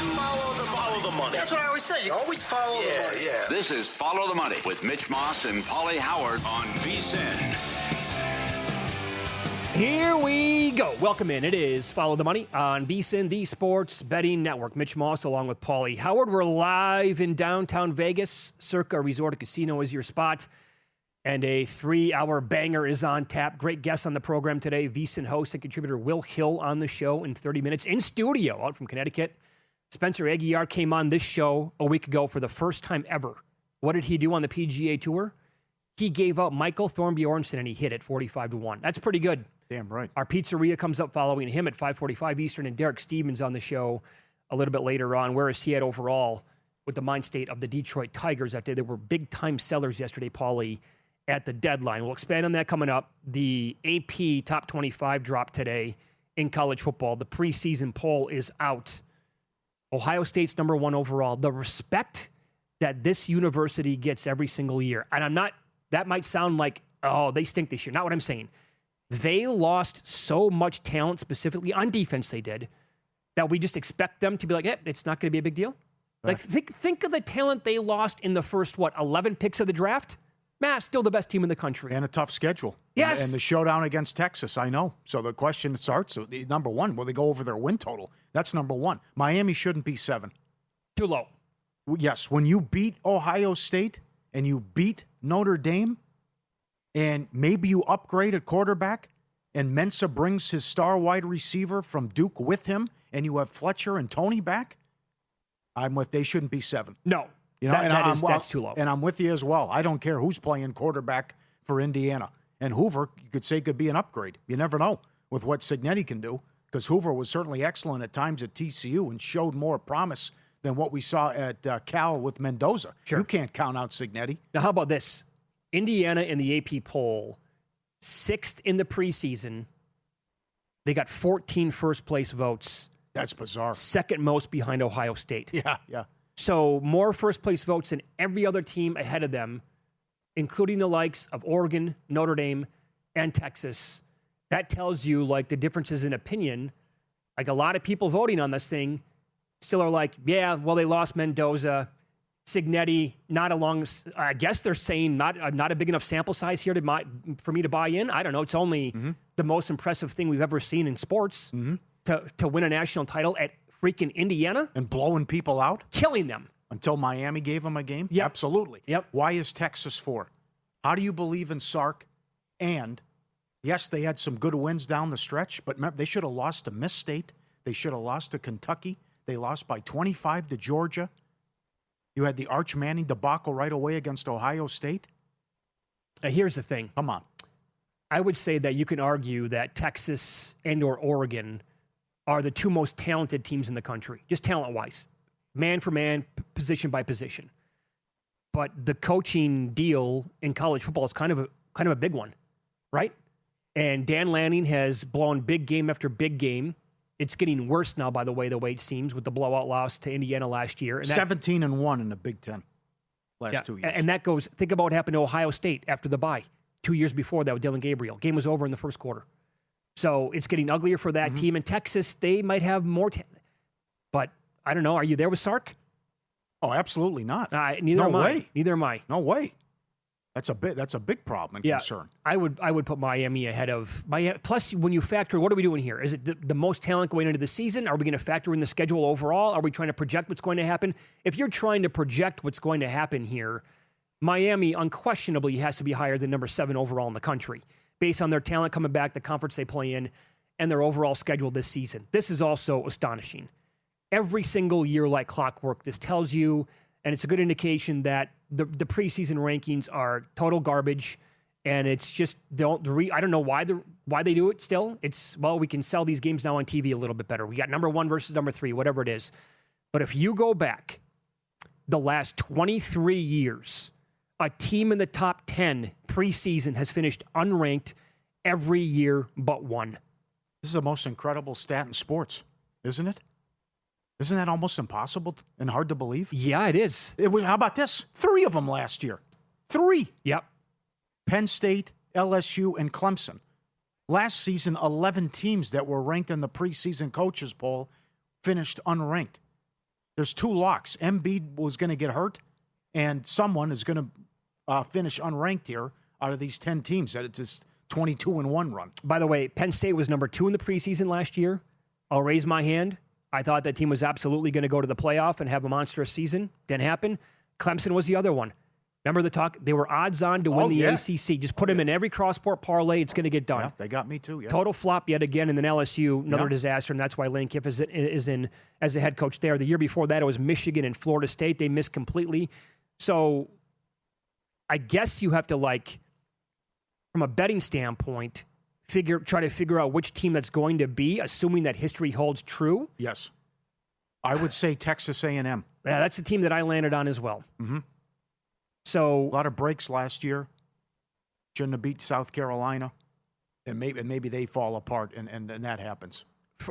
Follow the money. That's what I always say. You always follow the money. Yeah. This is Follow the Money with Mitch Moss and Paulie Howard on VSiN. Here we go. Welcome in. It is Follow the Money on VSiN, the Sports Betting Network. Mitch Moss along with Paulie Howard. We're live in downtown Vegas. Circa Resort and Casino is your spot. And a 3-hour banger is on tap. Great guest on the program today. VSiN host and contributor Will Hill on the show in 30 minutes. In studio out from Connecticut. Spencer Aguiar came on this show a week ago for the first time ever. What did he do on the PGA Tour? He gave up Michael Thornbjornsen and he hit it 45-1. That's pretty good. Damn right. Our pizzeria comes up following him at 5:45 Eastern, and Derek Stevens on the show a little bit later on. Where is he at overall with the mind state of the Detroit Tigers that day? They were big-time sellers yesterday, Paulie, at the deadline. We'll expand on that coming up. The AP Top 25 dropped today in college football. The preseason poll is out. Ohio State's number one overall. The respect that this university gets every single year. And that might sound like, oh, they stink this year. Not what I'm saying. They lost so much talent, specifically on defense they did, that we just expect them to be like, it's not going to be a big deal. Like, think of the talent they lost in the first, 11 picks of the draft? Still the best team in the country. And a tough schedule. Yes. And the showdown against Texas, I know. So the question starts, number one, will they go over their win total? That's number one. Miami shouldn't be 7. Too low. Yes, when you beat Ohio State and you beat Notre Dame, and maybe you upgrade at quarterback, and Mensa brings his star wide receiver from Duke with him, and you have Fletcher and Tony back, they shouldn't be 7. No. That's too low. And I'm with you as well. I don't care who's playing quarterback for Indiana. And Hoover, you could say, could be an upgrade. You never know with what Cignetti can do, because Hoover was certainly excellent at times at TCU and showed more promise than what we saw at Cal with Mendoza. Sure. You can't count out Cignetti. Now, how about this? Indiana in the AP poll, 6th in the preseason. They got 14 first-place votes. That's bizarre. Second most behind Ohio State. Yeah. So more first-place votes than every other team ahead of them, including the likes of Oregon, Notre Dame, and Texas. That tells you, the differences in opinion. A lot of people voting on this thing still are like, they lost Mendoza. Cignetti, not along. I guess they're saying not a big enough sample size here for me to buy in. I don't know. It's only the most impressive thing we've ever seen in sports to win a national title at freaking Indiana And blowing people out killing them until Miami gave them a game? Yep. Absolutely. Yep. Why is Texas 4? How do you believe in Sark? And, yes, they had some good wins down the stretch, but remember, they should have lost to Miss State. They should have lost to Kentucky. They lost by 25 to Georgia. You had the Arch Manning debacle right away against Ohio State. Here's the thing. Come on. I would say that you can argue that Texas and or Oregon are the two most talented teams in the country, just talent-wise, man for man, position by position. But the coaching deal in college football is kind of a big one, right? And Dan Lanning has blown big game after big game. It's getting worse now, by the way it seems, with the blowout loss to Indiana last year. And 17-1 in the Big Ten last 2 years. And that goes, think about what happened to Ohio State after the bye 2 years before that with Dylan Gabriel. Game was over in the first quarter. So it's getting uglier for that team. In Texas, they might have more but I don't know. Are you there with Sark? Oh, absolutely not. Neither am I. Neither am I. No way. That's a big problem and concern. I would put Miami ahead of Miami. Plus, when you factor, what are we doing here? Is it the most talent going into the season? Are we going to factor in the schedule overall? Are we trying to project what's going to happen? If you're trying to project what's going to happen here, Miami unquestionably has to be higher than number 7 overall in the country, based on their talent coming back, the conference they play in, and their overall schedule this season. This is also astonishing. Every single year, like clockwork, this tells you, and it's a good indication that the preseason rankings are total garbage, and it's just I don't know why they do it still. It's, we can sell these games now on TV a little bit better. We got number 1 versus number 3, whatever it is. But if you go back the last 23 years, a team in the top 10 preseason has finished unranked every year but one. This is the most incredible stat in sports, isn't it? Isn't that almost impossible and hard to believe? Yeah, it is. How about this? 3 of them last year. 3. Yep. Penn State, LSU, and Clemson. Last season, 11 teams that were ranked in the preseason coaches poll finished unranked. There's 2 locks. Embiid was going to get hurt, and someone is going to finish unranked here out of these 10 teams. That it's this 22-1 run. By the way, Penn State was number 2 in the preseason last year. I'll raise my hand. I thought that team was absolutely going to go to the playoff and have a monstrous season. Didn't happen. Clemson was the other one. Remember the talk? They were odds on to win the ACC. Just put them in every cross-sport parlay. It's going to get done. Yeah, they got me too. Yeah. Total flop yet again. And then LSU, another disaster. And that's why Lane Kiffin is in as a head coach there. The year before that, it was Michigan and Florida State. They missed completely. So I guess you have to, from a betting standpoint, try to figure out which team that's going to be, assuming that history holds true. Yes. I would say Texas A&M. Yeah, that's the team that I landed on as well. Mm-hmm. So a lot of breaks last year. Shouldn't have beat South Carolina. And maybe they fall apart, and that happens.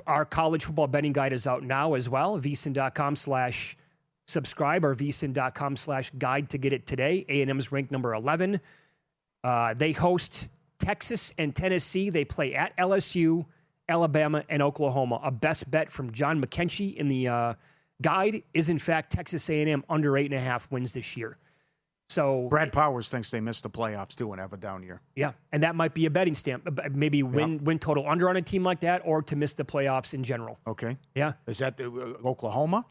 Our college football betting guide is out now as well. VSiN.com/subscribe or VSiN.com/guide to get it today. A&M's ranked number 11. They host Texas and Tennessee. They play at LSU, Alabama, and Oklahoma. A best bet from John McKenchie in the guide is, in fact, Texas A&M under 8.5 wins this year. So Brad Powers thinks they missed the playoffs, too, and have a down year. Yeah, and that might be a betting stamp. Maybe win total under on a team like that, or to miss the playoffs in general. Okay. Yeah. Is that Oklahoma?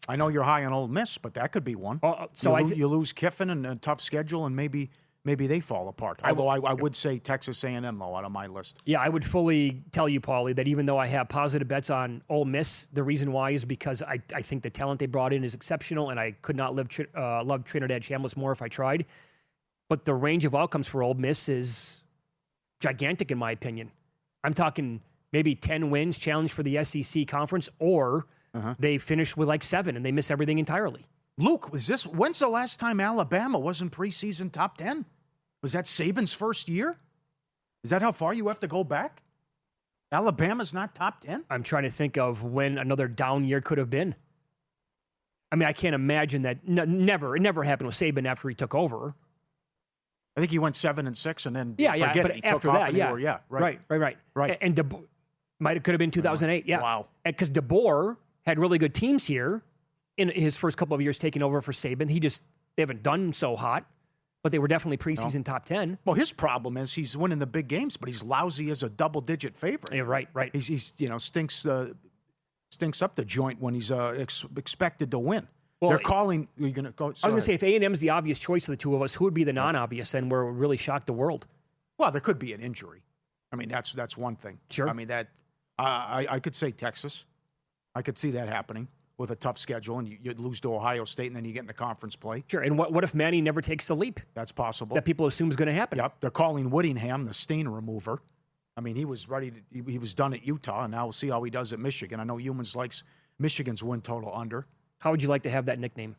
I know you're high on Ole Miss, but that could be one. So you lose Kiffin and a tough schedule, and maybe they fall apart. Although I would say Texas A&M, though, out of my list. Yeah, I would fully tell you, Paulie, that even though I have positive bets on Ole Miss, the reason why is because I think the talent they brought in is exceptional, and I could not love Trinidad Chambliss more if I tried. But the range of outcomes for Ole Miss is gigantic, in my opinion. I'm talking maybe 10 wins, challenge for the SEC conference, or they finish with 7 and they miss everything entirely. Luke, when's the last time Alabama was in preseason top 10? Was that Saban's first year? Is that how far you have to go back? Alabama's not top 10? I'm trying to think of when another down year could have been. I mean, I can't imagine that. It never happened with Saban after he took over. I think he went 7-6 and then but he after took that, off right. And could have been 2008, yeah. Wow. Because DeBoer had really good teams here in his first couple of years taking over for Saban. They haven't done so hot, but they were definitely preseason top 10. Well, his problem is he's winning the big games, but he's lousy as a double-digit favorite. Yeah, right. He's stinks up the joint when he's expected to win. Well, they're calling. You're gonna go. Sorry. I was going to say, if A&M's the obvious choice of the two of us, who would be the non-obvious? And we're really shocked the world. Well, there could be an injury. I mean, that's one thing. Sure. I mean that I could say Texas. I could see that happening with a tough schedule, and you'd lose to Ohio State, and then you get into conference play. Sure. And what if Manny never takes the leap? That's possible. That people assume is going to happen. Yep. They're calling Whittingham the stain remover. I mean, he was ready. He was done at Utah, and now we'll see how he does at Michigan. I know Humans likes Michigan's win total under. How would you like to have that nickname?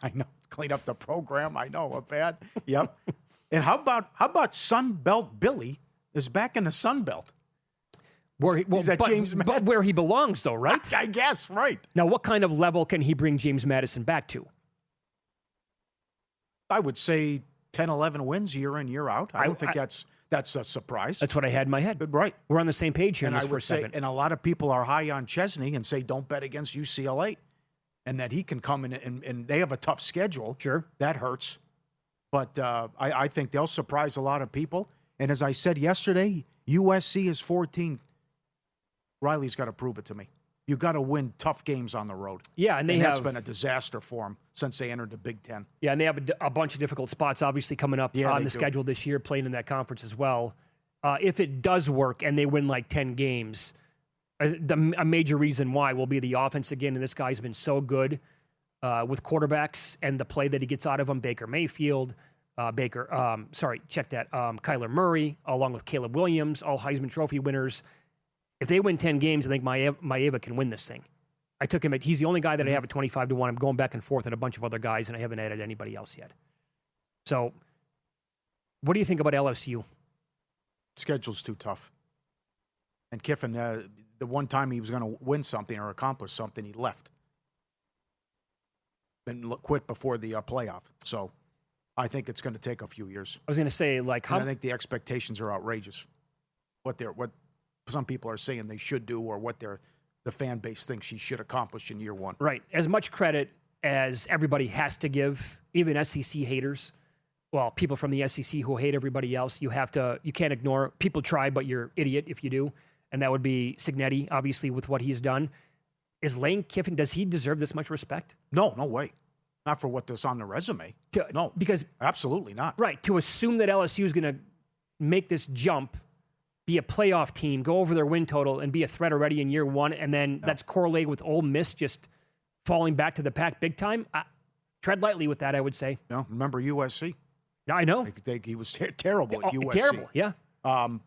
I know. Clean up the program. I know. What bad? Yep. And how about Sun Belt Billy is back in the Sun Belt? James Madison. But where he belongs, though, right? I guess, right. Now, what kind of level can he bring James Madison back to? I would say 10, 11 wins year in, year out. I don't think that's a surprise. That's what I had in my head. But right. We're on the same page here and in this I would first say, segment. and a lot of people are high on Chesney and say don't bet against UCLA and that he can come in and they have a tough schedule. Sure. That hurts. But I think they'll surprise a lot of people. And as I said yesterday, USC is 14. Riley's got to prove it to me. You got to win tough games on the road. Yeah, and that's been a disaster for them since they entered the Big Ten. Yeah, and they have a bunch of difficult spots obviously coming up on the schedule this year, playing in that conference as well. If it does work and they win 10 games, a major reason why will be the offense again. And this guy's been so good with quarterbacks and the play that he gets out of them. Baker Mayfield, Kyler Murray, along with Caleb Williams, all Heisman Trophy winners. If they win 10 games, I think Maeva can win this thing. I took him he's the only guy that I have at 25-1. I'm going back and forth on a bunch of other guys, and I haven't added anybody else yet. So, what do you think about LSU? Schedule's too tough. And Kiffin, the one time he was going to win something or accomplish something, he left. Then quit before the playoff. So, I think it's going to take a few years. I was going to say, I think the expectations are outrageous. What some people are saying they should do or what they're the fan base thinks she should accomplish in year one. Right. As much credit as everybody has to give, even SEC haters, well, people from the SEC who hate everybody else, you can't ignore. People try, but you're idiot if you do. And that would be Cignetti, obviously, with what he's done. Is Lane Kiffin, does he deserve this much respect? No way. Not for what that's on the resume. No. Because absolutely not. Right. To assume that LSU is going to make this jump, be a playoff team, go over their win total, and be a threat already in year one, and then that's correlated with Ole Miss just falling back to the pack big time. Tread lightly with that, I would say. No, remember USC? Yeah, I know. He was terrible at USC. Terrible, yeah. On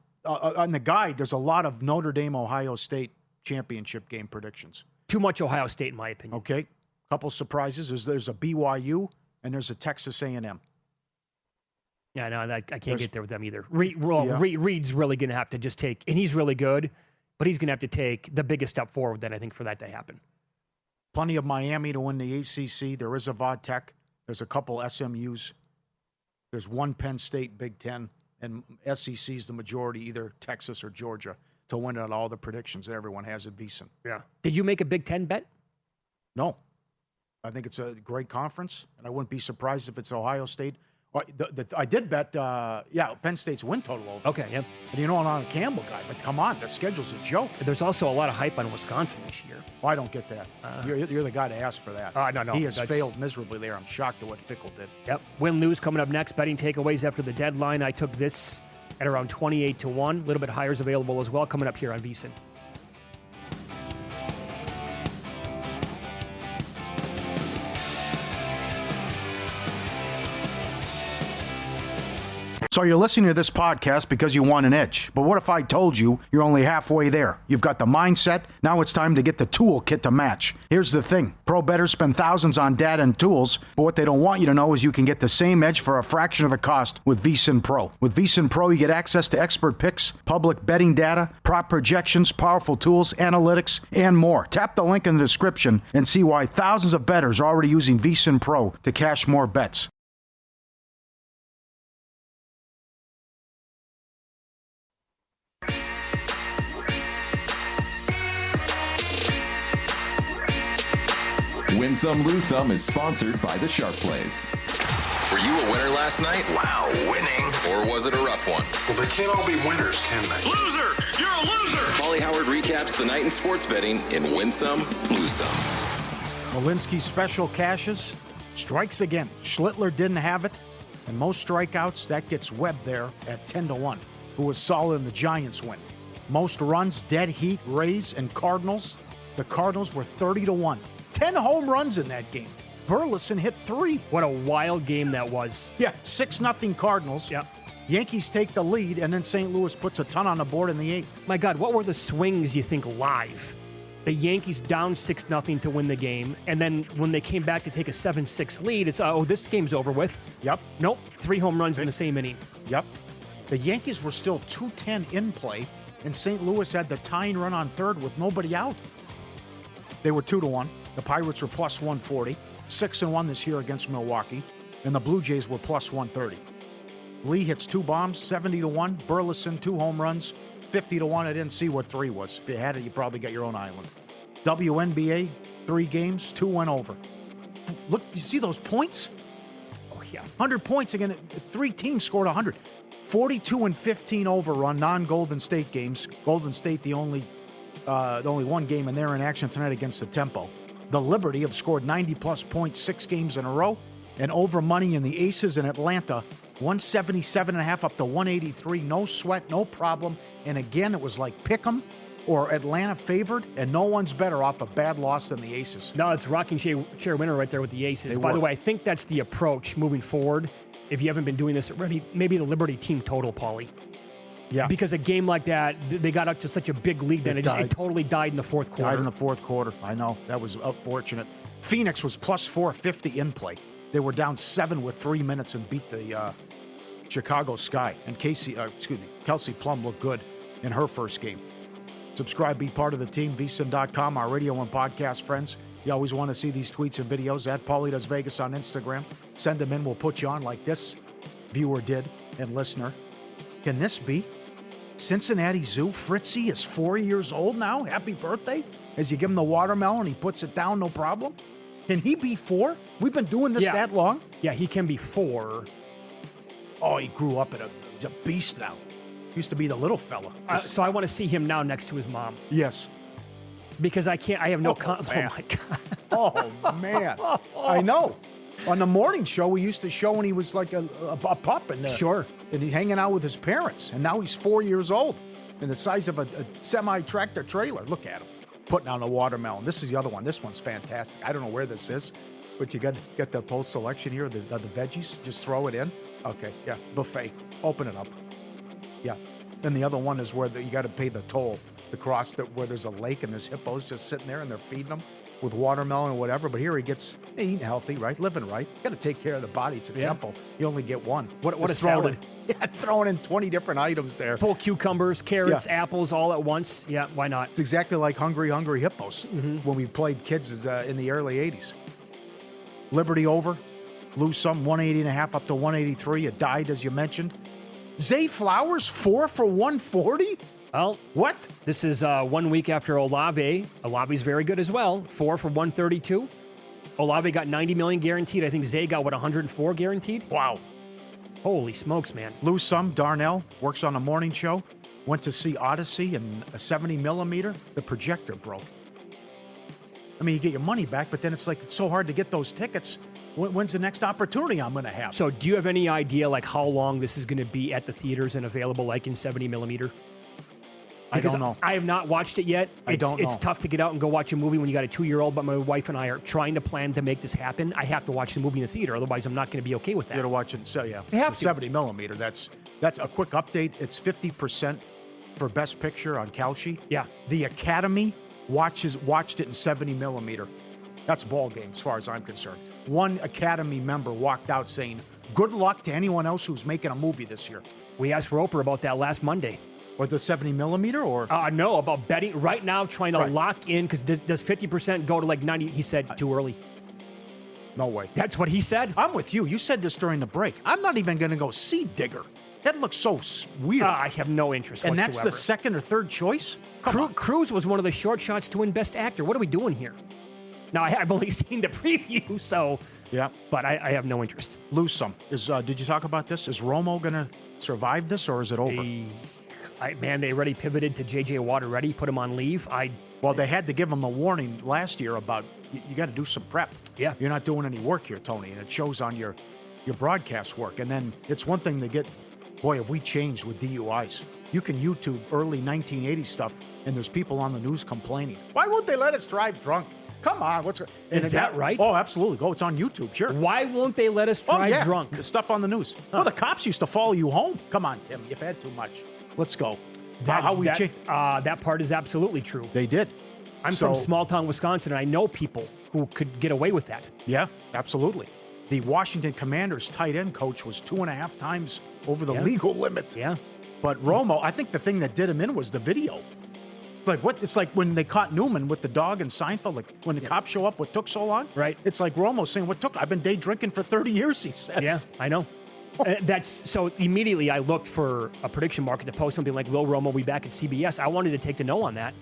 the guide, there's a lot of Notre Dame-Ohio State championship game predictions. Too much Ohio State, in my opinion. Okay. Couple surprises. There's a BYU, and there's a Texas A&M. Yeah, no, I can't get there with them either. Reed's really going to have to just take, and he's really good, but he's going to have to take the biggest step forward then, I think, for that to happen. Plenty of Miami to win the ACC. There is a Vodtech. There's a couple SMUs. There's one Penn State Big Ten, and SEC is the majority, either Texas or Georgia, to win at all the predictions that everyone has at VSiN. Yeah. Did you make a Big Ten bet? No. I think it's a great conference, and I wouldn't be surprised if it's Ohio State. I did bet, Penn State's win total over. Okay, yeah. And I'm not a Campbell guy, but come on, the schedule's a joke. There's also a lot of hype on Wisconsin this year. Oh, I don't get that. You're the guy to ask for that. No. He has failed miserably there. I'm shocked at what Fickle did. Yep. Win-lose coming up next. Betting takeaways after the deadline. I took this at around 28-1. A little bit higher is available as well coming up here on VSiN. So you're listening to this podcast because you want an edge. But what if I told you you're only halfway there? You've got the mindset. Now it's time to get the toolkit to match. Here's the thing. Pro bettors spend thousands on data and tools, but what they don't want you to know is you can get the same edge for a fraction of the cost with VSiN Pro. With VSiN Pro, you get access to expert picks, public betting data, prop projections, powerful tools, analytics, and more. Tap the link in the description and see why thousands of bettors are already using VSiN Pro to cash more bets. Win Some, Lose Some is sponsored by the Sharp Plays. Were you a winner last night? Wow, winning. Or was it a rough one? Well, they can't all be winners, can they? Loser! You're a loser! Paulie Howard recaps the night in sports betting in Win Some, Lose Some. Malinsky special cashes. Strikes again. Schlittler didn't have it. And most strikeouts, that gets Webb there at 10-1, who was solid in the Giants win. Most runs, dead heat, Rays, and Cardinals. The Cardinals were 30-1. 10 home runs in that game. Burleson hit 3. What a wild game that was. Yeah, 6-0 Cardinals. Yep. Yankees take the lead, and then St. Louis puts a ton on the board in the 8th. My God, what were the swings you think live? The Yankees down 6-0 to win the game, and then when they came back to take a 7-6 lead, it's, this game's over with. Yep. Nope, 3 home runs in the same inning. Yep. The Yankees were still 2-10 in play, and St. Louis had the tying run on third with nobody out. They were 2-1. The Pirates were plus 140, 6-1 this year against Milwaukee, and the Blue Jays were plus 130. Lee hits 2 bombs, 70-1. Burleson, 2 home runs, 50-1. I didn't see what 3 was. If you had it, you probably got your own island. WNBA, 3 games, 2 went over. Look, you see those points? Oh, yeah. 100 points again. 3 teams scored 100. 42-15 overrun, non-Golden State games. Golden State, the only one game, and they're in action tonight against the Tempo. The Liberty have scored 90-plus points 6 games in a row, and over money in the Aces in Atlanta, 177.5 up to 183. No sweat, no problem. And again, it was like pick'em or Atlanta favored, and no one's better off a bad loss than the Aces. No, it's rocking chair winner right there with the Aces. By the way, I think that's the approach moving forward. If you haven't been doing this already, maybe the Liberty team total, Paulie. Yeah. Because a game like that, they got up to such a big lead, then it totally died in the fourth quarter. Died in the fourth quarter. I know. That was unfortunate. Phoenix was plus 450 in play. They were down 7 with 3 minutes and beat the Chicago Sky. And Kelsey Plum looked good in her first game. Subscribe, be part of the team, vsin.com, our radio and podcast friends. You always want to see these tweets and videos at Paulie Does Vegas on Instagram. Send them in. We'll put you on like this viewer did and listener. Can this be? Cincinnati Zoo, Fritzy is 4 years old now. Happy birthday. As you give him the watermelon, he puts it down, no problem. Can he be 4? We've been doing this Yeah. that long? Yeah, he can be 4. Oh, he grew up he's a beast now. Used to be the little fella. So I want to see him now next to his mom Yes. because I have no. Oh man. my God. Oh, man. I know. On the morning show, we used to show when he was like a pup. And, Sure. And he's hanging out with his parents. And now he's 4 years old and the size of a semi-tractor trailer. Look at him putting on a watermelon. This is the other one. This one's fantastic. I don't know where this is, but you got the post selection here, the veggies. Just throw it in. Okay, yeah, buffet. Open it up. Yeah. Then the other one is where you got to pay the toll to cross where there's a lake and there's hippos just sitting there and they're feeding them with watermelon or whatever. But here he gets eating healthy, right? Living right. Got to take care of the body. It's a temple. You only get one. What a Just throw it salad. in. Yeah, throwing in 20 different items there. Full cucumbers, carrots, apples, all at once. Yeah, why not? It's exactly like Hungry Hippos when we played kids in the early 80s. Liberty over. Lose some, 180.5 up to 183. It died, as you mentioned. Zay Flowers, 4 for 140? Well, What? this is 1 week after Olave. Olave's very good as well. 4 for 132. Olave got 90 million guaranteed. I think Zay got 104 guaranteed. Wow. Holy smokes, man. Lose some. Darnell works on a morning show. Went to see Odyssey in a 70 millimeter. The projector broke. I mean, you get your money back, but then it's so hard to get those tickets. When's the next opportunity I'm going to have? So do you have any idea like how long this is going to be at the theaters and available like in 70 millimeter? I don't know. I have not watched it yet. I don't It's know. tough to get out and go watch a movie when you got a 2-year-old, but my wife and I are trying to plan to make this happen. I have to watch the movie in the theater, otherwise I'm not going to be okay with You got that. to watch it. So yeah, You have to. 70 millimeter. That's a quick update. It's 50% for Best Picture on Kalshi. Yeah. The Academy watched it in 70 millimeter. That's ball game as far as I'm concerned. One Academy member walked out saying, "Good luck to anyone else who's making a movie this year." We asked Roper about that last Monday. Or the 70 millimeter, or No, about betting right now, trying to Right. lock in because does 50% go to like 90? He said too early. no way. That's what he said. I'm with you. You said this during the break. I'm not even going to go see Digger. That looks so weird. I have no interest and whatsoever. that's the second or third choice. Come on. Cruz was one of the short shots to win Best Actor. What are we doing here? Now, I've only seen the preview, so... Yeah. But I have no interest. Lose some. Did you talk about this? Is Romo going to survive this, or is it over? They already pivoted to J.J. Watt already, put him on leave. Well, they had to give him a warning last year about you got to do some prep. Yeah. You're not doing any work here, Tony, and it shows on your broadcast work. And then it's one thing to get, boy, have we changed with DUIs. You can YouTube early 1980s stuff, and there's people on the news complaining. Why won't they let us drive drunk? Come on, Is that right? Oh, absolutely. Go, it's on YouTube, sure. Why won't they let us drive drunk? The stuff on the news. Well, the cops used to follow you home. Come on, Tim, you've had too much. Let's go. That part is absolutely true. They did. I'm from small town Wisconsin, and I know people who could get away with that. Yeah, absolutely. The Washington Commanders tight end coach was 2.5 times over the legal limit. Yeah. But Romo, I think the thing that did him in was the video. Like what? It's like when they caught Newman with the dog in Seinfeld. Like when the cops show up, what took so long? Right. It's like Romo saying, "What took? I've been day drinking for 30 years." He says. Yeah, I know. That's so immediately I looked for a prediction market to post something like, will Romo be back at CBS? I wanted to take the no on that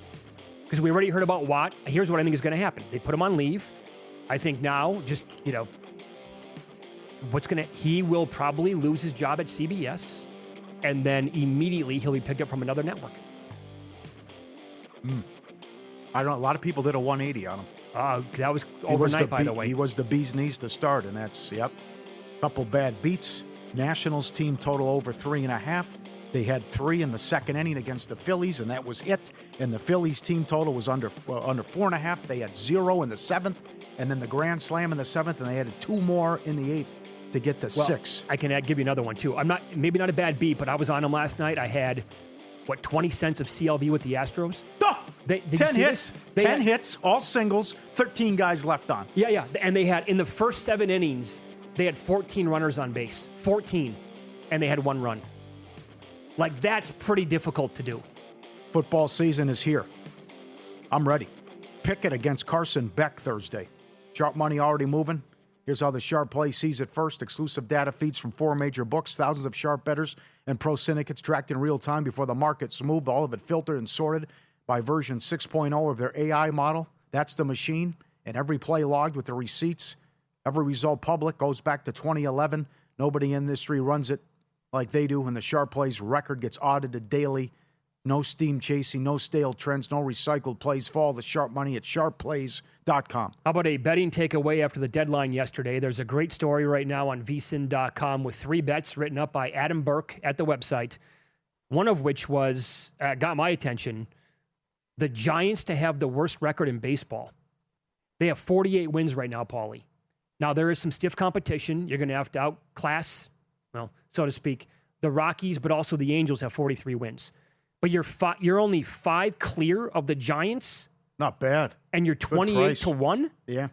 because we already heard about Watt. Here's what I think is going to happen. They put him on leave. I think now just, he will probably lose his job at CBS and then immediately he'll be picked up from another network. I don't know. A lot of people did a 180 on him. That was He overnight, by the way. He was the bee's knees to start, and that's, couple bad beats. Nationals team total over 3.5. They had 3 in the second inning against the Phillies, and that was it. And the Phillies team total was under 4.5. They had 0 in the 7th, and then the grand slam in the 7th, and they added 2 more in the 8th to get to 6. I can give you another one, too. Maybe not a bad beat, but I was on him last night. I had, 20 cents of CLV with the Astros? Oh, Did you 10 see hits, this? 10 hits, all singles, 13 guys left on. Yeah. And they had, in the first 7 innings, they had 14 runners on base. 14. And they had 1 run. Like, that's pretty difficult to do. Football season is here. I'm ready. Pickett against Carson Beck Thursday. Sharp money already moving. Here's how the Sharp play sees it first. Exclusive data feeds from 4 major books, thousands of Sharp bettors and pro syndicates tracked in real time before the markets moved, all of it filtered and sorted by version 6.0 of their AI model. That's the machine, and every play logged with the receipts, every result public, goes back to 2011. Nobody in the industry runs it like they do, and the Sharp Plays record gets audited daily. No steam chasing, no stale trends, no recycled plays. Follow the Sharp money at sharpplays.com. How about a betting takeaway after the deadline yesterday? There's a great story right now on vsin.com with 3 bets written up by Adam Burke at the website, one of which was, got my attention, the Giants to have the worst record in baseball. They have 48 wins right now, Paulie. Now, there is some stiff competition. You're going to have to outclass, well, so to speak, the Rockies, but also the Angels have 43 wins. But you're only 5 clear of the Giants. Not bad. And you're 28 to 1? Yeah.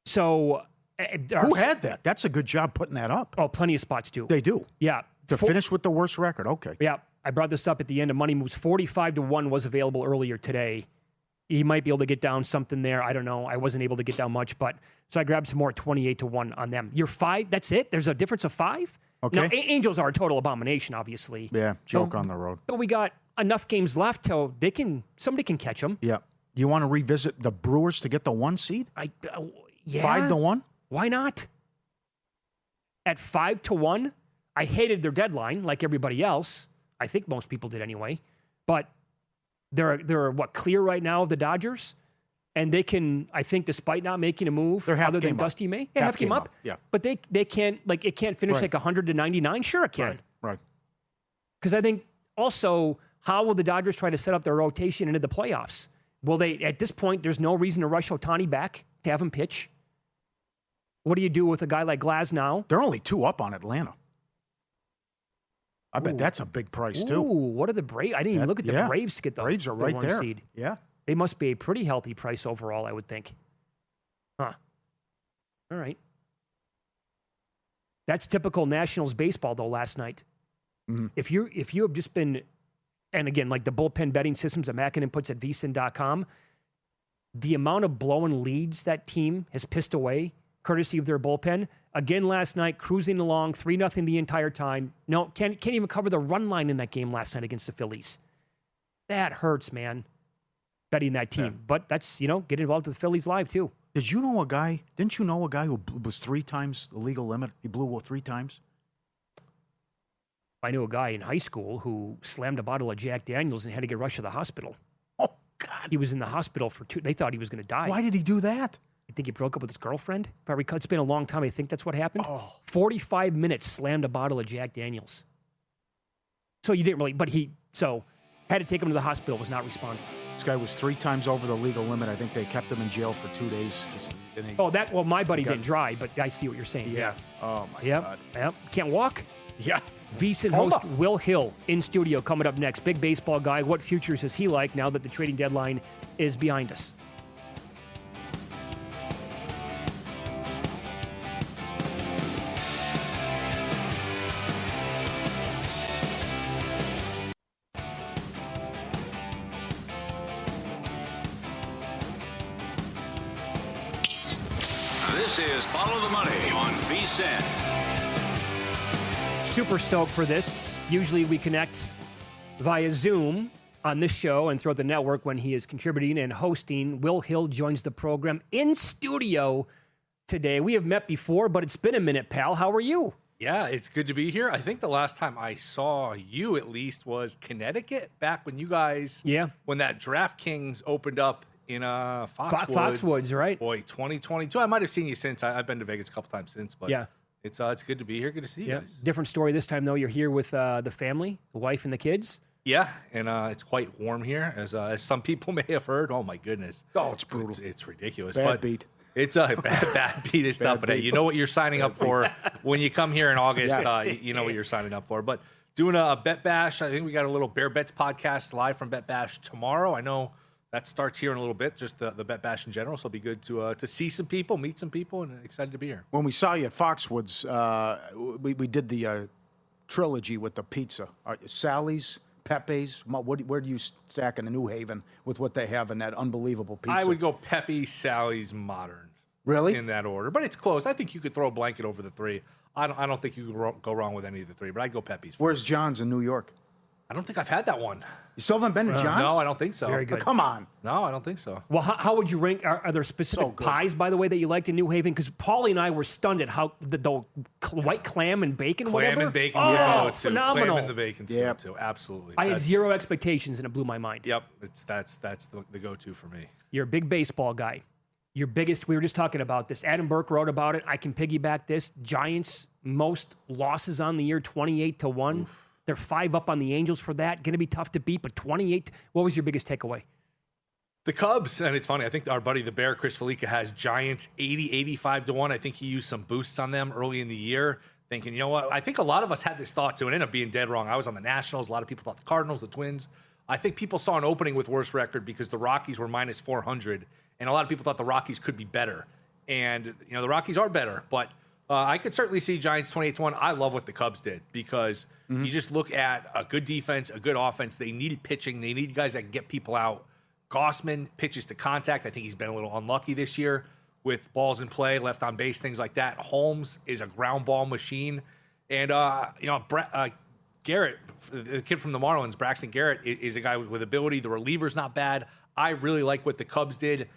So who had that? That's a good job putting that up. Oh, plenty of spots do. They do. Yeah. To finish with the worst record. Okay. Yeah. I brought this up at the end of Money Moves. 45 to 1 was available earlier today. You might be able to get down something there. I don't know. I wasn't able to get down much, but so I grabbed some more 28 to 1 on them. You're 5. That's it. There's a difference of 5. Okay. Now, Angels are a total abomination, obviously. Yeah. Joke on the road. But we got enough games left till somebody can catch them. Yeah. You want to revisit the Brewers to get the 1 seed? Yeah. 5 to 1? Why not? At 5 to 1, I hated their deadline like everybody else. I think most people did anyway. But they're clear right now of the Dodgers? And they can, I think, despite not making a move, they're half other than game Dusty up. May, half game up. Yeah. But they can't, it can't finish Right. 100 to 99. Sure it can. Right. Because I think also, how will the Dodgers try to set up their rotation into the playoffs? Will they, at this point, there's no reason to rush Ohtani back to have him pitch. What do you do with a guy like Glasnow? They're only 2 up on Atlanta. I bet that's a big price, too. Ooh, what are the Braves? I didn't even look at the Braves to get the Braves are the right 1 there. seed. Yeah. They must be a pretty healthy price overall, I would think. Huh. All right. That's typical Nationals baseball, though, last night. Mm-hmm. If you have just been, and again, like the bullpen betting systems that Mackinnon puts at vsin.com, the amount of blowing leads that team has pissed away, courtesy of their bullpen. Again, last night, cruising along, 3-0 the entire time. No, can't even cover the run line in that game last night against the Phillies. That hurts, man, betting that team. Yeah. But that's, get involved with the Phillies live, too. Didn't you know a guy who was 3 times the legal limit? He blew 3 times? I knew a guy in high school who slammed a bottle of Jack Daniels and had to get rushed to the hospital. Oh, God. He was in the hospital for 2. They thought he was going to die. Why did he do that? I think he broke up with his girlfriend. If I recall, it's been a long time. I think that's what happened. Oh. 45 minutes, slammed a bottle of Jack Daniels. So you didn't really, but had to take him to the hospital, was not responding. This guy was 3 times over the legal limit. I think they kept him in jail for 2 days. My buddy didn't drive, but I see what you're saying. Yeah. Oh, my Yep. God. Yep. Can't walk? Yeah. VSiN Hold host up. Will Hill in studio coming up next. Big baseball guy. What futures is he like now that the trading deadline is behind us? This is Follow the Money on VSiN. Super stoked for this. Usually we connect via Zoom on this show and throughout the network when he is contributing and hosting. Will Hill joins the program in studio today. We have met before, but it's been a minute, pal. How are you? Yeah, it's good to be here. I think the last time I saw you, at least, was Connecticut, back when you guys, when that DraftKings opened up in Foxwoods. Foxwoods, right? Boy, 2022. I might have seen you since. I've been to Vegas a couple times since, but it's good to be here. Good to see you guys. Different story this time, though. You're here with the family, the wife and the kids. Yeah, and it's quite warm here, as some people may have heard. Oh, my goodness. Oh, it's brutal. It's ridiculous. Bad beat. It's a bad beat and stuff, but hey, you know what you're signing up for when you come here in August. You know what you're signing up for. But doing a Bet Bash, I think we got a little Bear Bets podcast live from Bet Bash tomorrow. I know that starts here in a little bit, just the Bet Bash in general. So it'll be good to see some people, meet some people, and excited to be here. When we saw you at Foxwoods, we did the trilogy with the pizza. Sally's, Pepe's. Where do you stack in New Haven with what they have in that unbelievable pizza? I would go Pepe, Sally's, Modern. Really? In that order. But it's close. I think you could throw a blanket over the 3. I don't think you could go wrong with any of the 3, but I'd go Pepe's. Where's John's in New York? I don't think I've had that one. You still haven't been to John's? No, I don't think so. Very Oh, good. come on. No, I don't think so. Well, how would you rank? Are there specific So good. pies, by the way, that you liked in New Haven? Because Paulie and I were stunned at how the white clam and bacon, Clam whatever. and bacon's oh, the go-to. phenomenal. Clam and the bacon's the Yep. go-to. Absolutely. I had That's- zero expectations, and it blew my mind. Yep, that's the go-to for me. You're a big baseball guy. Your biggest, we were just talking about this. Adam Burke wrote about it. I can piggyback this. Giants, most losses on the year, 28-1. They're 5 up on the Angels for that. Going to be tough to beat, but 28. What was your biggest takeaway? The Cubs, and it's funny, I think our buddy the Bear, Chris Felica, has Giants 85-1. I think he used some boosts on them early in the year, thinking, you know what, I think a lot of us had this thought too, and ended up being dead wrong. I was on the Nationals. A lot of people thought the Cardinals, the Twins. I think people saw an opening with worse record because the Rockies were minus 400, and a lot of people thought the Rockies could be better. And, the Rockies are better, but I could certainly see Giants 28-1. I love what the Cubs did because you just look at a good defense, a good offense. They needed pitching. They need guys that can get people out. Gossman pitches to contact. I think he's been a little unlucky this year with balls in play, left on base, things like that. Holmes is a ground ball machine. And, Garrett, the kid from the Marlins, Braxton Garrett, is a guy with ability. The reliever's not bad. I really like what the Cubs did.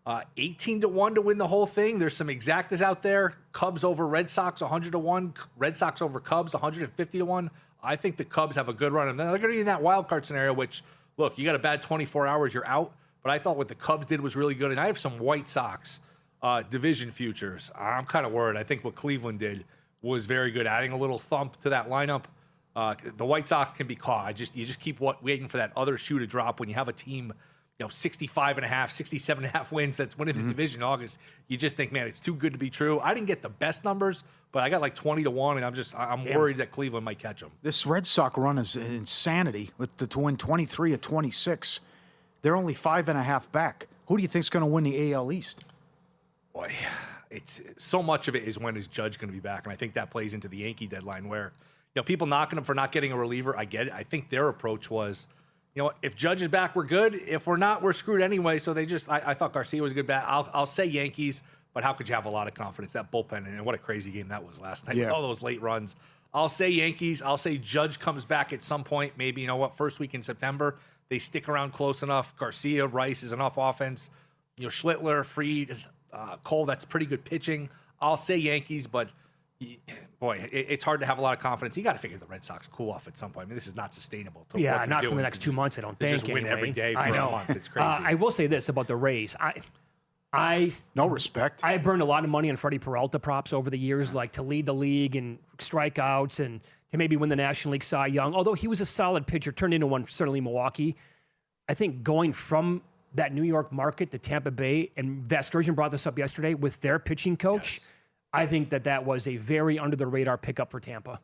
18-1 to win the whole thing. There's some exactas out there. Cubs over Red Sox, 100-1. Red Sox over Cubs, 150-1. I think the Cubs have a good run. And they're going to be in that wild card scenario, which, look, you got a bad 24 hours, you're out. But I thought what the Cubs did was really good. And I have some White Sox division futures. I'm kind of worried. I think what Cleveland did was very good, adding a little thump to that lineup. The White Sox can be caught. You just keep waiting for that other shoe to drop when you have a team, 65.5, 67.5 wins that's winning the division in August. You just think, man, it's too good to be true. I didn't get the best numbers, but I got like 20-1, and I'm worried that Cleveland might catch them. This Red Sox run is insanity to win 23 of 26. They're only 5.5 back. Who do you think's going to win the AL East? Boy, it's so much of it is when is Judge going to be back, and I think that plays into the Yankee deadline where people knocking them for not getting a reliever. I get it. I think their approach was, if Judge is back, we're good. If we're not, we're screwed anyway. So they I thought Garcia was a good bat. I'll say Yankees, but how could you have a lot of confidence? That bullpen, and what a crazy game that was last night. Yeah. All those late runs. I'll say Yankees. I'll say Judge comes back at some point. Maybe, first week in September. They stick around close enough. Garcia, Rice is enough offense. Schlittler, Fried, Cole, that's pretty good pitching. I'll say Yankees, but boy, it's hard to have a lot of confidence. You got to figure the Red Sox cool off at some point. I mean, this is not sustainable. What Yeah, they're not for doing the next to 2 months, I don't to think. just win anyway. every day for I know. a month. It's crazy. I will say this about the Rays. I No respect. I burned a lot of money on Freddie Peralta props over the years, like to lead the league in strikeouts and to maybe win the National League Cy Young. Although he was a solid pitcher, turned into one, certainly Milwaukee. I think going from that New York market to Tampa Bay, and Vasgersian brought this up yesterday with their pitching coach, I think that was a very under-the-radar pickup for Tampa.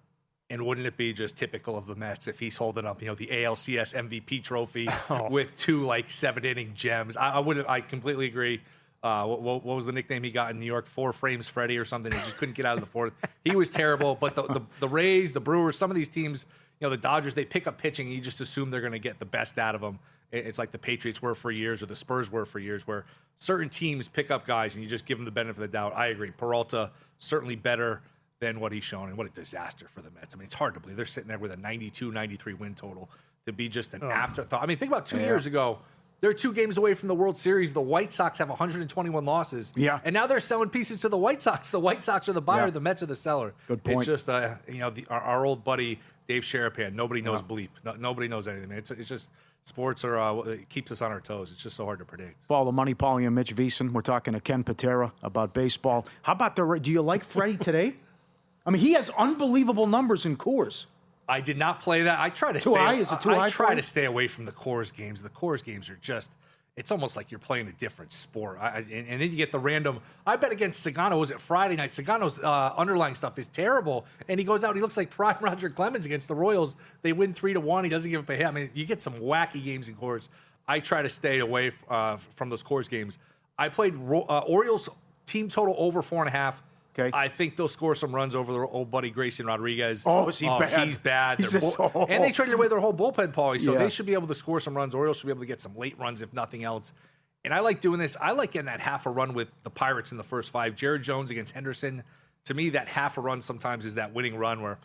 And wouldn't it be just typical of the Mets if he's holding up, the ALCS MVP trophy with 2 7-inning gems? I completely agree. What was the nickname he got in New York? 4 frames Freddie or something. He just couldn't get out of the fourth. He was terrible. But the Rays, the Brewers, some of these teams, the Dodgers, they pick up pitching and you just assume they're going to get the best out of them. It's like the Patriots were for years or the Spurs were for years, where certain teams pick up guys and you just give them the benefit of the doubt. I agree. Peralta, certainly better than what he's shown, and what a disaster for the Mets. I mean, it's hard to believe they're sitting there with a 92-93 win total to be just an afterthought. I mean, think about 2 years ago. They're 2 games away from the World Series. The White Sox have 121 losses. Yeah. And now they're selling pieces to the White Sox. The White Sox are the buyer. Yeah. The Mets are the seller. Good point. It's just, our old buddy Dave Sharapan. Nobody knows bleep. Nobody knows anything. It's just sports it keeps us on our toes. It's just so hard to predict. Follow the Money, Paulie and Mitch Veason. We're talking to Ken Patera about baseball. How about do you like Freddie today? I mean, he has unbelievable numbers in Coors. I did not play that. I try to Too high? Is it too high I for try you? to stay away from the Coors games. The Coors games are just, it's almost like you're playing a different sport. And then you get the random, I bet against Sagano, was it Friday night? Sagano's underlying stuff is terrible. And he goes out, he looks like prime Roger Clemens against the Royals. They win 3-1. He doesn't give up a hit. I mean, you get some wacky games in Coors. I try to stay away from those Coors games. I played Orioles team total over 4.5. Okay. I think they'll score some runs over their old buddy Grayson Rodriguez. Oh, is he bad? He's bad. He's And they traded away their whole bullpen, Paulie, so Yeah. they should be able to score some runs. Orioles should be able to get some late runs, if nothing else. And I like doing this. I like getting that half a run with the Pirates in the first 5. Jared Jones against Henderson. To me, that half a run sometimes is that winning run where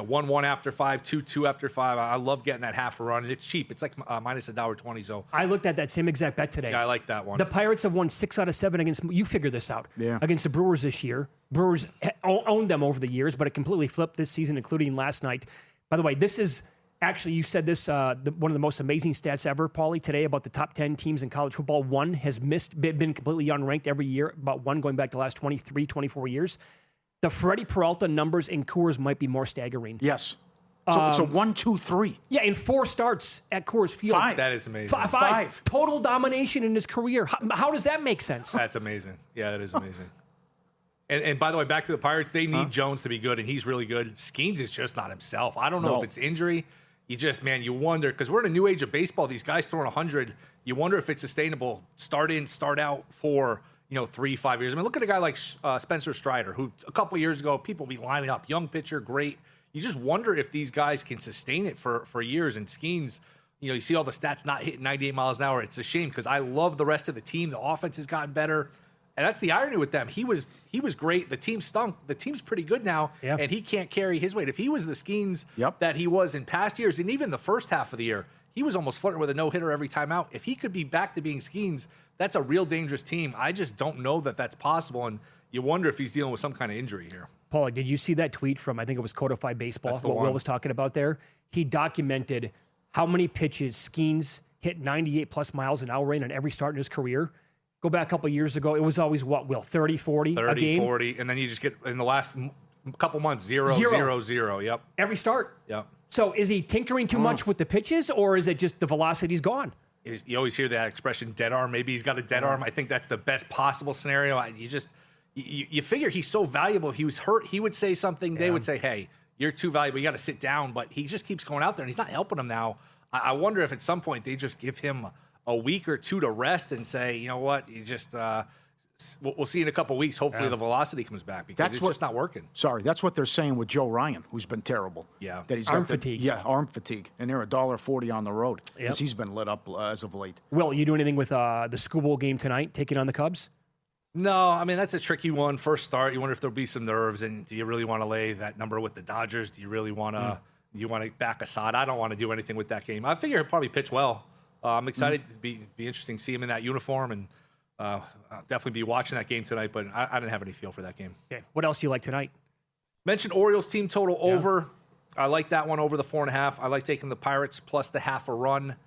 1-1 after 5, 2-2 after 5. I love getting that half a run. It's cheap. It's like minus $1.20. So I looked at that same exact bet today. yeah, I like that one. The Pirates have won 6 out of 7 against, you figure this out, against the Brewers this year. Brewers owned them over the years, but it completely flipped this season, including last night. By the way, this is actually, you said this, one of the most amazing stats ever, Paulie, today about the top 10 teams in college football. One has been completely unranked every year, about one going back to the last 23, 24 years. The Freddie Peralta numbers in Coors might be more staggering. Yes. So it's a 1, 2, 3. Yeah, in 4 starts at Coors Field. 5. That is amazing. Five. Total domination in his career. How does that make sense? That's amazing. Yeah, that is amazing. And by the way, back to the Pirates, they need Jones to be good, and he's really good. Skeens is just not himself. I don't know if it's injury. You just, man, you wonder, because we're in a new age of baseball. These guys throwing 100. You wonder if it's sustainable. Start in, start out for 3-5 years. I mean, look at a guy like Spencer Strider, who a couple of years ago, people be lining up. Young pitcher, great. You just wonder if these guys can sustain it for years. And Skeens, you see all the stats not hitting 98 miles an hour. It's a shame because I love the rest of the team. The offense has gotten better. And that's the irony with them. He was great. The team stunk. The team's pretty good now, and he can't carry his weight. If he was the Skeens that he was in past years, and even the first half of the year, he was almost flirting with a no-hitter every time out. If he could be back to being Skeens, that's a real dangerous team. I just don't know that that's possible, and you wonder if he's dealing with some kind of injury here. Paul, did you see that tweet from, I think it was Codified Baseball, what Will was talking about there? He documented how many pitches Skeens hit 98-plus miles an hour in on every start in his career. Go back a couple of years ago, it was always what, Will, 30, 40 a game? 40, and then you just get, in the last couple months, 0, 0, 0. Yep. Every start? Yep. So is he tinkering too much with the pitches, or is it just the velocity's gone? You always hear that expression, dead arm. Maybe he's got a dead arm. I think that's the best possible scenario. You figure he's so valuable. If he was hurt, he would say something. They would say, hey, you're too valuable. You got to sit down. But he just keeps going out there, and he's not helping them now. I wonder if at some point they just give him a week or two to rest and say, you know what, you just we'll see in a couple of weeks. Hopefully the velocity comes back because it's just not working. Sorry, that's what they're saying with Joe Ryan, who's been terrible. Yeah. That he's arm got fatigue. Yeah, arm fatigue. And they're $1.40 on the road because Yep. he's been lit up as of late. Will, you do anything with the School Bowl game tonight, taking on the Cubs? No, I mean, that's a tricky one. First start, you wonder if there'll be some nerves, and do you really want to lay that number with the Dodgers? Do you really want to you want to back Assad? I don't want to do anything with that game. I figure he'll probably pitch well. I'm excited to be interesting to see him in that uniform, and I'll definitely be watching that game tonight, but I didn't have any feel for that game. Okay. What else do you like tonight? Mentioned Orioles team total over. I like that one over the 4.5. I like taking the Pirates plus the half a run.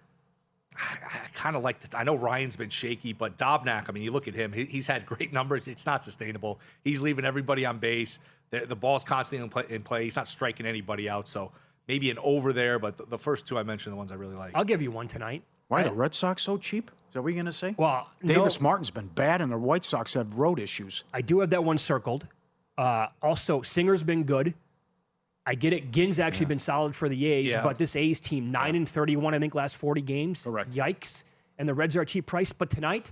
I kind of like this. I know Ryan's been shaky, but Dobnak, I mean, you look at him, he's had great numbers. It's not sustainable. He's leaving everybody on base. The ball's constantly in play. He's not striking anybody out. So maybe an over there, but the first two I mentioned are the ones I really like. I'll give you one tonight. Why are the Red Sox so cheap? Is that what you're going to say? Well, Davis no, Martin's been bad, and the White Sox have road issues. I do have that one circled. Also, Singer's been good. I get it. Ginn's actually been solid for the A's, but this A's team, 9-31, I think, last 40 games. Correct. Yikes. And the Reds are a cheap price. But tonight,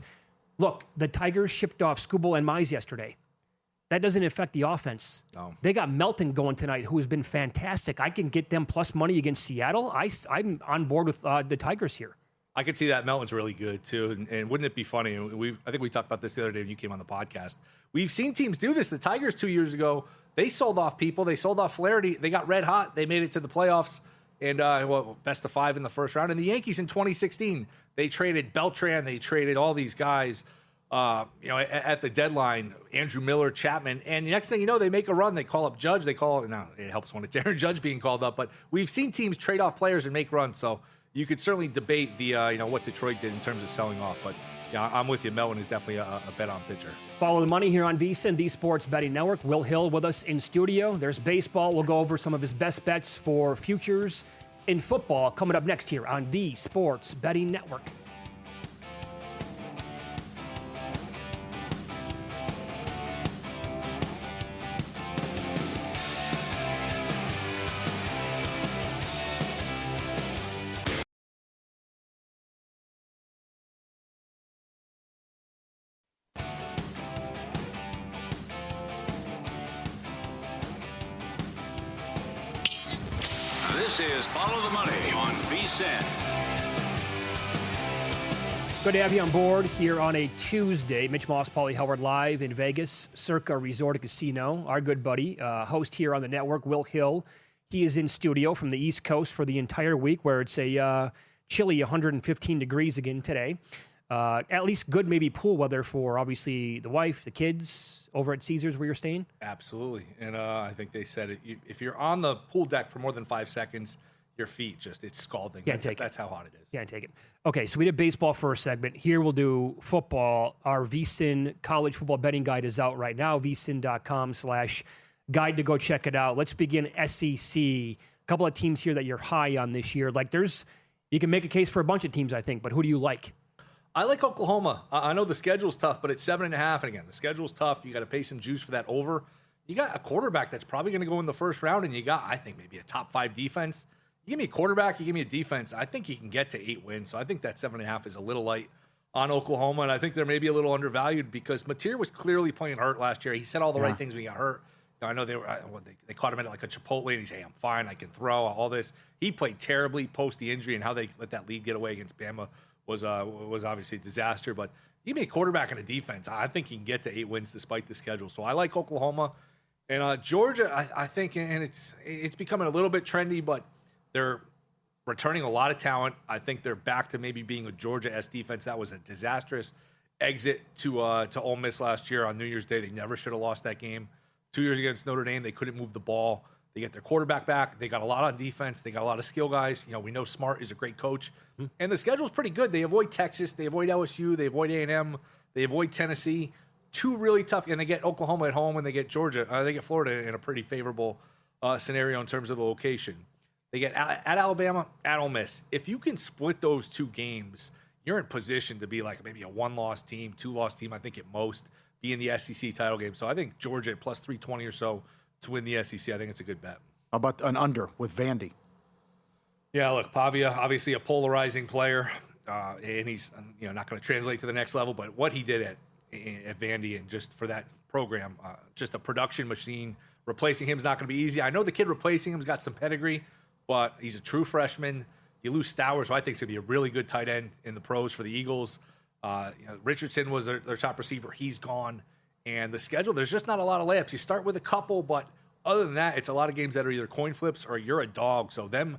look, the Tigers shipped off Skubal and Mize yesterday. That doesn't affect the offense. No. They got Melton going tonight, who has been fantastic. I can get them plus money against Seattle. I'm on board with the Tigers here. I could see that. Melton's really good, too. And wouldn't it be funny? I think we talked about this the other day when you came on the podcast. We've seen teams do this. The Tigers 2 years ago, they sold off people. They sold off Flaherty. They got red hot. They made it to the playoffs. And best of 5 in the first round. And the Yankees in 2016, they traded Beltran. They traded all these guys, at the deadline, Andrew Miller, Chapman. And the next thing you know, they make a run. They call up Judge. It helps when it's Aaron Judge being called up. But we've seen teams trade off players and make runs. So you could certainly debate the what Detroit did in terms of selling off. But yeah, I'm with you. Melton is definitely a bet on pitcher. Follow the money here on VSiN, the Sports Betting Network. Will Hill with us in studio. There's baseball. We'll go over some of his best bets for futures in football coming up next here on the Sports Betting Network. This is Follow the Money on VSiN. Good to have you on board here on a Tuesday. Mitch Moss, Paulie Howard live in Vegas, Circa Resort and Casino. Our good buddy, host here on the network, Will Hill. He is in studio from the East Coast for the entire week, where it's a chilly 115 degrees again today. At least good, maybe pool weather for obviously the wife, the kids over at Caesars where you're staying. Absolutely. And I think they said it. If you're on the pool deck for more than 5 seconds, your feet it's scalding. That's how hot it is. Can't take it. Okay, so we did baseball for a segment. Here we'll do football. Our VSiN college football betting guide is out right now, vsin.com/guide to go check it out. Let's begin SEC. A couple of teams here that you're high on this year. You can make a case for a bunch of teams, I think, but who do you like? I like Oklahoma. I know the schedule's tough, but it's 7.5. And again, the schedule's tough. You got to pay some juice for that over. You got a quarterback that's probably going to go in the first round, and you got, I think, maybe a top 5 defense. You give me a quarterback, you give me a defense, I think you can get to 8 wins. So I think that 7.5 is a little light on Oklahoma, and I think they're maybe a little undervalued because Mateer was clearly playing hurt last year. He said all the right things when he got hurt. I know they caught him at like a Chipotle, and he's, hey, I'm fine, I can throw, all this. He played terribly post the injury, and how they let that lead get away against Bama was obviously a disaster. But you give me a quarterback and a defense, I think he can get to 8 wins despite the schedule. So I like Oklahoma. And Georgia, I think, and it's becoming a little bit trendy, but they're returning a lot of talent. I think they're back to maybe being a Georgia-esque defense. That was a disastrous exit to Ole Miss last year on New Year's Day. They never should have lost that game. 2 years against Notre Dame, they couldn't move the ball. They get their quarterback back. They got a lot on defense. They got a lot of skill guys. We know Smart is a great coach. And the schedule's pretty good. They avoid Texas. They avoid LSU. They avoid A&M. They avoid Tennessee. 2 really tough. And they get Oklahoma at home, and they get Georgia. They get Florida in a pretty favorable scenario in terms of the location. They get at Alabama, at Ole Miss. If you can split those 2 games, you're in position to be like maybe a 1-loss team, 2-loss team, I think at most, be in the SEC title game. So I think Georgia at plus 320 or so to win the SEC. I think it's a good bet. How about an under with Vandy? Yeah, look, Pavia, obviously a polarizing player, and he's not going to translate to the next level. But what he did at Vandy and just for that program, just a production machine. Replacing him is not going to be easy. I know the kid replacing him's got some pedigree, but he's a true freshman. You lose Stowers, who I think is going to be a really good tight end in the pros for the Eagles. Richardson was their top receiver. He's gone. And the schedule, there's just not a lot of layups. You start with a couple, but other than that, it's a lot of games that are either coin flips or you're a dog. So them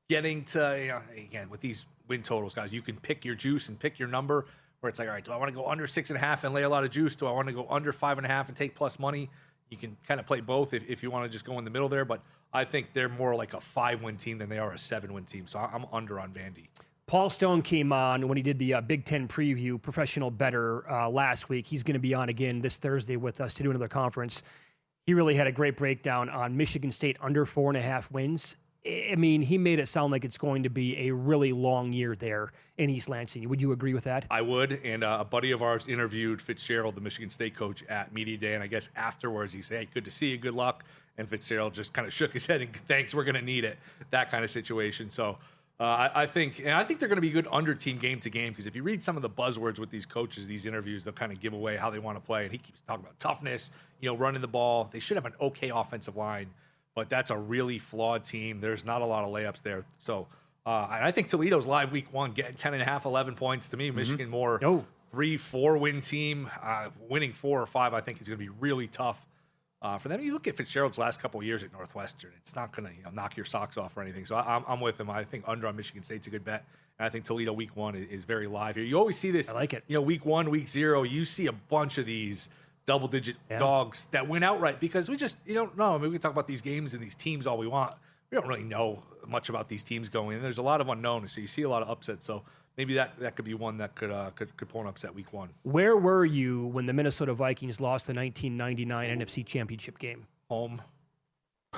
getting to, again, with these win totals, guys, you can pick your juice and pick your number where it's like, all right, do I want to go under 6.5 and lay a lot of juice? Do I want to go under 5.5 and take plus money? You can kind of play both if you want to just go in the middle there. But I think they're more like a 5-win team than they are a 7-win team. So I'm under on Vandy. Paul Stone came on when he did the Big Ten preview, professional bettor, last week. He's going to be on again this Thursday with us to do another conference. He really had a great breakdown on Michigan State under 4.5 wins. I mean, he made it sound like it's going to be a really long year there in East Lansing. Would you agree with that? I would. And a buddy of ours interviewed Fitzgerald, the Michigan State coach, at Media Day. And I guess afterwards he said, hey, good to see you. Good luck. And Fitzgerald just kind of shook his head and thanks, we're going to need it. That kind of situation. So I think they're going to be good under team game to game, because if you read some of the buzzwords with these coaches, these interviews, they'll kind of give away how they want to play. And he keeps talking about toughness, running the ball. They should have an okay offensive line, but that's a really flawed team. There's not a lot of layups there. So and I think Toledo's live week 1, getting 10.5, 11 points. To me, Michigan more 3-4 win team. Winning 4 or 5, I think, is going to be really tough for them. You look at Fitzgerald's last couple of years at Northwestern, it's not going to knock your socks off or anything. So I'm with him. I think under on Michigan State's a good bet. And I think Toledo week 1 is very live here. You always see this. I like it. Week 1, week 0, you see a bunch of these double-digit dogs that win outright because we just, you don't know. I mean, we can talk about these games and these teams all we want. We don't really know much about these teams going. And there's a lot of unknowns, so you see a lot of upsets. So maybe that could be one that could pull an upset week 1. Where were you when the Minnesota Vikings lost the 1999 NFC Championship game? Home.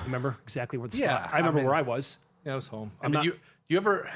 Remember exactly where the spot? I remember where I was. Yeah, I was home. You ever?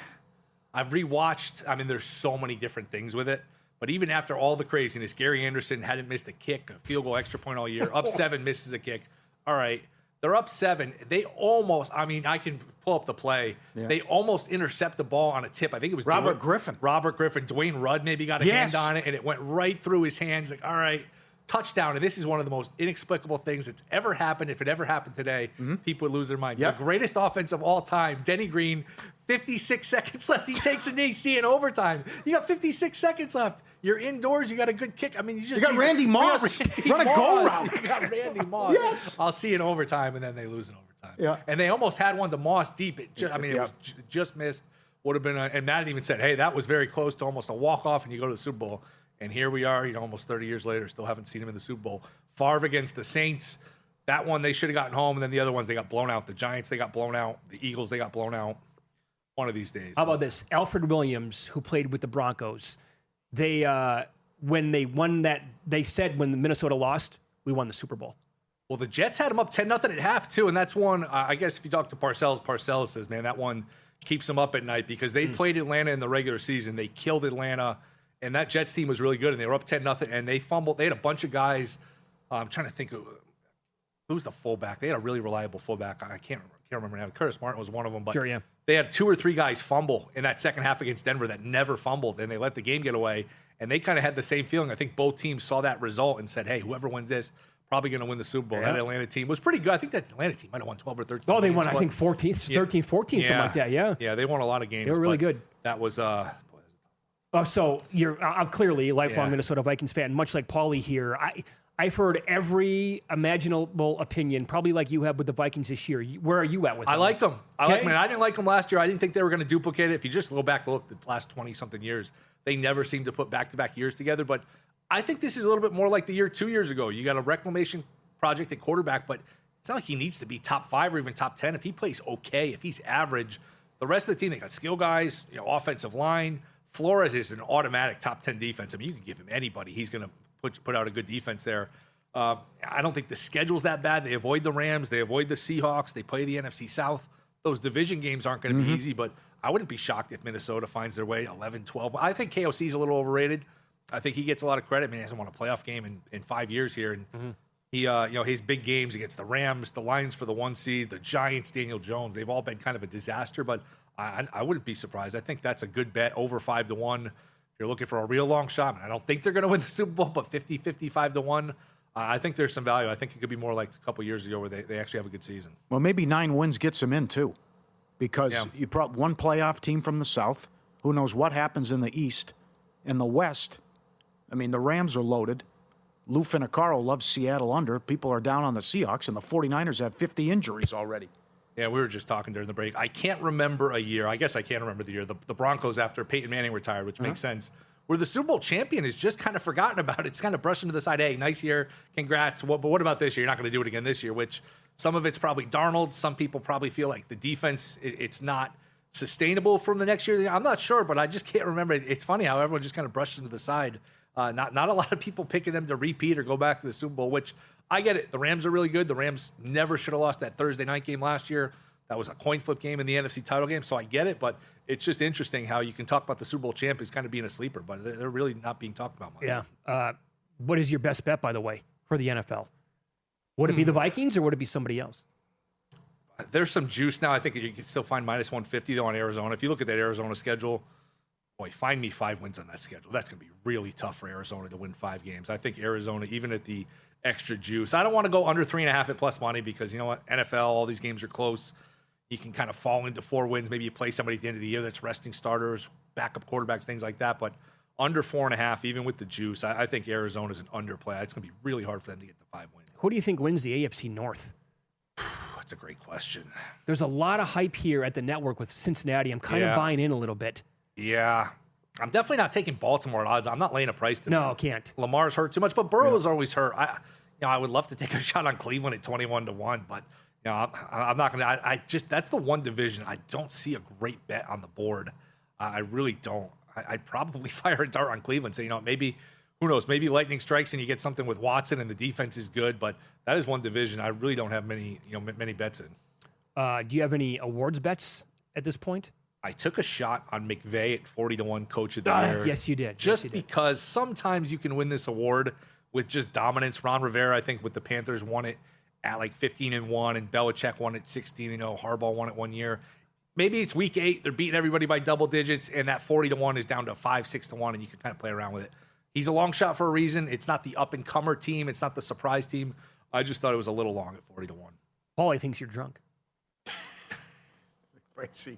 I've rewatched. I mean, there's so many different things with it. But even after all the craziness, Gary Anderson hadn't missed a kick, a field goal, extra point all year. Up 7, misses a kick. All right. They're up 7. They almost, I can pull up the play. Yeah. They almost intercept the ball on a tip. I think it was Robert Griffin. Dwayne Rudd maybe got a hand on it, and it went right through his hands. Like, all right, touchdown, and this is one of the most inexplicable things that's ever happened. If it ever happened today, people would lose their minds. Yep. The greatest offense of all time, Denny Green, 56 seconds left. He takes a DC in overtime. You got 56 seconds left. You're indoors. You got a good kick. I mean, you got Randy Moss. Run a go route. You got Randy Moss. Yes. I'll see in overtime, and then they lose in overtime. Yeah. And they almost had one to Moss deep. It was just missed. Would have been, and Matt even said, hey, that was very close to almost a walk-off, and you go to the Super Bowl. And here we are, almost 30 years later, still haven't seen him in the Super Bowl. Favre against the Saints, that one they should have gotten home, and then the other ones they got blown out. The Giants, they got blown out. The Eagles, they got blown out. One of these days. How about this? Alfred Williams, who played with the Broncos, they when they won that, they said when the Minnesota lost, we won the Super Bowl. Well, the Jets had them up 10-0 at half, too, and that's one, I guess if you talk to Parcells says, man, that one keeps them up at night because they played Atlanta in the regular season. They killed Atlanta. And that Jets team was really good, and they were up 10-0, and they fumbled. They had a bunch of guys. I'm trying to think who's the fullback. They had a really reliable fullback. I can't remember now. Curtis Martin was one of them, but Sure, yeah. they had 2 or 3 guys fumble in that second half against Denver that never fumbled, and they let the game get away. And they kind of had the same feeling. I think both teams saw that result and said, "Hey, whoever wins this, probably going to win the Super Bowl." Yeah. That Atlanta team was pretty good. I think that Atlanta team might have won 12 or 13. Oh, they games, won, I but- think, 13, 14, something like that. Yeah. Yeah, they won a lot of games. They were really but good. That was Oh, so I'm clearly a lifelong Yeah. Minnesota Vikings fan, much like Paulie here. I've heard every imaginable opinion, probably like you have with the Vikings this year. Where are you at with them? I like them. I Okay. like them. I didn't like them last year. I didn't think they were going to duplicate it. If you just go back and look the last 20-something years, they never seem to put back-to-back years together. But I think this is a little bit more like the year 2 years ago. You got a reclamation project at quarterback, but it's not like he needs to be top 5 or even top 10. If he plays okay, if he's average, the rest of the team, they got skill guys, offensive line. Flores is an automatic top 10 defense. I mean, you can give him anybody. He's going to put out a good defense there. I don't think the schedule's that bad. They avoid the Rams. They avoid the Seahawks. They play the NFC South. Those division games aren't going to be easy, but I wouldn't be shocked if Minnesota finds their way 11-12. I think KOC's a little overrated. I think he gets a lot of credit. I mean, he hasn't won a playoff game in 5 years here. And he, his big games against the Rams, the Lions for the 1 seed, the Giants, Daniel Jones, they've all been kind of a disaster, but I wouldn't be surprised. I think that's a good bet, over 5-1. If you're looking for a real long shot, I don't think they're going to win the Super Bowl, but 55-1. I think there's some value. I think it could be more like a couple years ago where they actually have a good season. Well, maybe 9 wins gets them in, too, because Yeah. you brought one playoff team from the South. Who knows what happens in the East? In the West, I mean, the Rams are loaded. Lou Finocchiaro loves Seattle under. People are down on the Seahawks, and the 49ers have 50 injuries already. Yeah, we were just talking during the break. I can't remember a year. I guess I can't remember the year. The Broncos, after Peyton Manning retired, which makes sense, where the Super Bowl champion is just kind of forgotten about. It's kind of brushed into the side. Hey, nice year. Congrats. But what about this year? You're not going to do it again this year, which some of it's probably Darnold. Some people probably feel like the defense, it's not sustainable from the next year. I'm not sure, but I just can't remember. It's funny how everyone just kind of brushes into the side. Not a lot of people picking them to repeat or go back to the Super Bowl, which I get it. The Rams are really good. The Rams never should have lost that Thursday night game last year. That was a coin flip game in the NFC title game, so I get it. But it's just interesting how you can talk about the Super Bowl champ as kind of being a sleeper, but they're really not being talked about much. Yeah. What is your best bet, by the way, for the NFL? Would it be the Vikings or would it be somebody else? There's some juice now. I think you can still find minus 150 though on Arizona. If you look at that Arizona schedule, boy, find me 5 wins on that schedule. That's going to be really tough for Arizona to win 5 games. I think Arizona, even at the extra juice, I don't want to go under 3.5 at plus money because you know what? NFL, all these games are close. You can kind of fall into 4 wins. Maybe you play somebody at the end of the year that's resting starters, backup quarterbacks, things like that. But under 4.5, even with the juice, I think Arizona is an underplay. It's going to be really hard for them to get the 5 wins. Who do you think wins the AFC North? That's a great question. There's a lot of hype here at the network with Cincinnati. I'm kind of buying in a little bit. Yeah. I'm definitely not taking Baltimore at odds. I'm not laying a price today. No, can't. Lamar's hurt too much, but Burrow's always hurt. I would love to take a shot on Cleveland at 21-1, but I'm not going to. I just that's the one division I don't see a great bet on the board. I really don't. I'd probably fire a dart on Cleveland. Say, maybe who knows? Maybe lightning strikes and you get something with Watson and the defense is good. But that is one division I really don't have many bets in. Do you have any awards bets at this point? I took a shot on McVay at 40-1 Coach of the Year. Yes, you did. Just Yes, you did. because sometimes you can win this award with just dominance. Ron Rivera, I think, with the Panthers won it at like 15-1, and Belichick won it 16-0. Harbaugh won it 1 year. Maybe it's week 8. They're beating everybody by double digits, and that 40-1 is down to 5-6-1, and you can kind of play around with it. He's a long shot for a reason. It's not the up-and-comer team. It's not the surprise team. I just thought it was a little long at 40-1. Paulie thinks you're drunk. Crazy.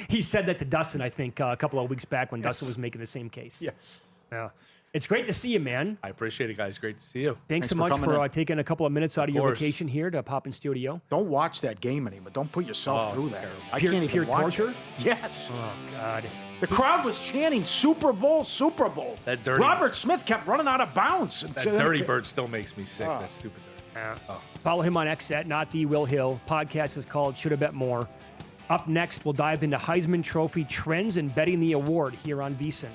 He said that to Dustin, I think, a couple of weeks back when Dustin was making the same case. Yes. Yeah. It's great to see you, man. I appreciate it, guys. Great to see you. Thanks so for much coming for in. taking a couple of minutes out of your course. vacation here to pop in studio. Don't watch that game anymore. Don't put yourself Oh, through it's that. terrible. I Pure- can't even pure watch torture? it. Yes. Oh, God. The crowd was chanting Super Bowl, Super Bowl. That dirty- Robert Smith kept running out of bounds. That dirty bird still makes me sick. Oh. That stupid bird. Follow him on X at Not The Will Hill. Podcast is called Should Have Bet More. Up next, we'll dive into Heisman Trophy trends and betting the award here on VSiN.